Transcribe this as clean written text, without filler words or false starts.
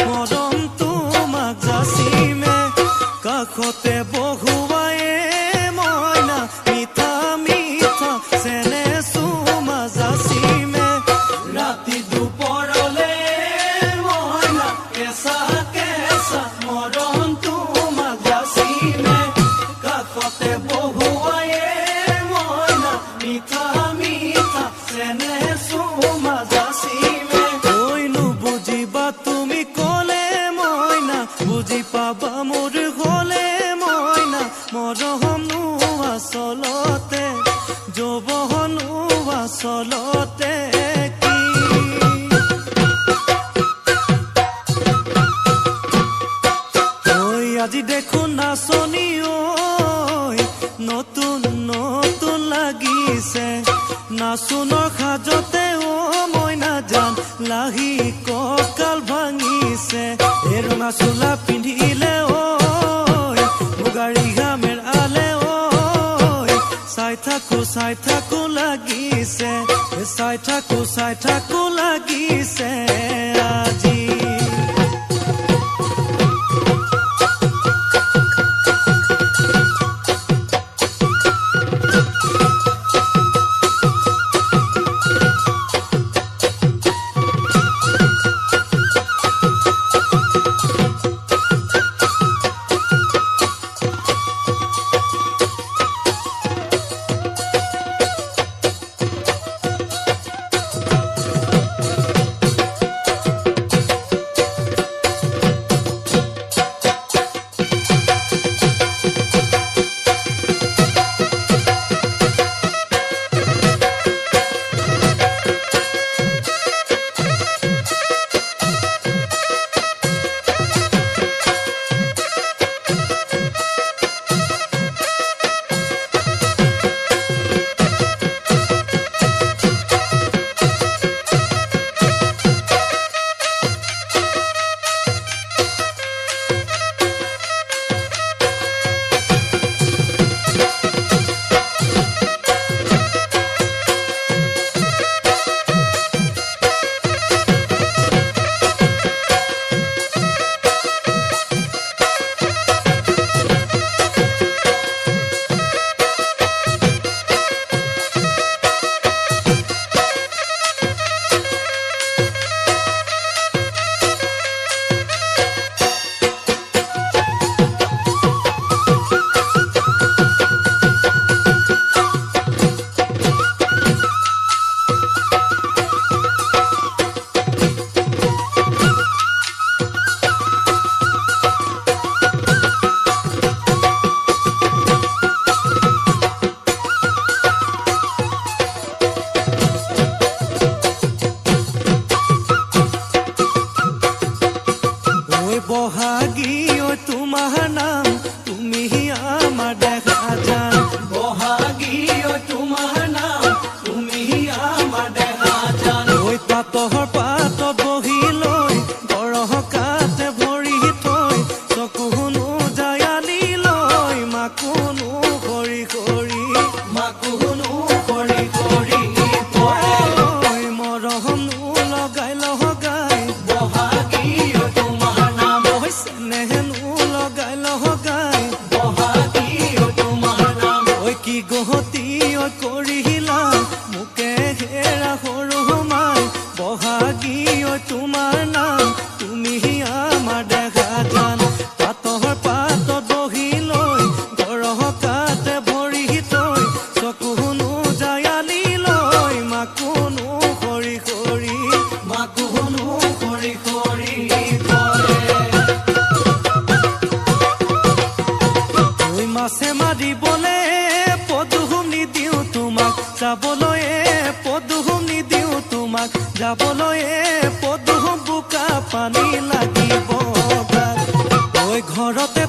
মৰম তোমাক যাচিমে কাষতে বহুৱায়ে মইনা মিঠা মিঠা চেনে চুমা যাচিমে ৰাতি দুপৰলে মইনা কেঁচা কেঁচা মৰম তোমাক যাচিমে কাষতে বহুৱায়ে মইনা মিঠা মিঠা চেনে চুমা যাচিমে কৈনো বুজিবা তুমি ক'লে মইনা বুজি পাবা মোৰ হ'লে মইনা মৰমনো আচলতে যৌৱনো আচলতে কি ঐ আজি দেখোন নাচনি ঐ নতুন নতুন লাগিছে নাচোনৰ সাজতে অ মইনা জান লাহি কঁকাল ভাঙিছে এই ৰঙা চোলা পিন্ধিলে ঐ মুগাৰী ঘামেৰ আলে ঐ চাই থাকো লাগিছে চাই থাকো লাগিছে আজি বহাগী ঐ তোমাৰ নাম তুমি আমাৰ দেখা জান বহাগী ঐ তোমাৰ নাম তুমি আমাৰ দেখা জান ঐ পাতহৰ পাতত বহি লৈ গৰহকাতে ভৰি থৈ চকুনো জায়ালি লৈ মাকুনো কৰি কৰি মাকুনো কৰি কৰি মৰমনো লগাই লগাই বহাগী নেহেনো লগাই লগাই বহাগী তোমাৰ নাম ঐ কি গহতি ঐ কৰিলা মোকে হেৰা সৰু মাই বহাগী তোমাৰ নাম তুমি আমাৰ দেখা জান পাতহৰ পাতত বহি লৈ গৰহকাতে ভৰি থৈ চকুনো জায়ালি লৈ মাকুনো কৰি কৰি মাকুনো কৰি কৰি মাছে মাৰিবলে পদুম নিদিওঁ তোমাক যাবলৈ পদুম নিদিওঁ তোমাক যাবলৈ পদুম বোকা পানী লাগিব ঐ ঘৰতে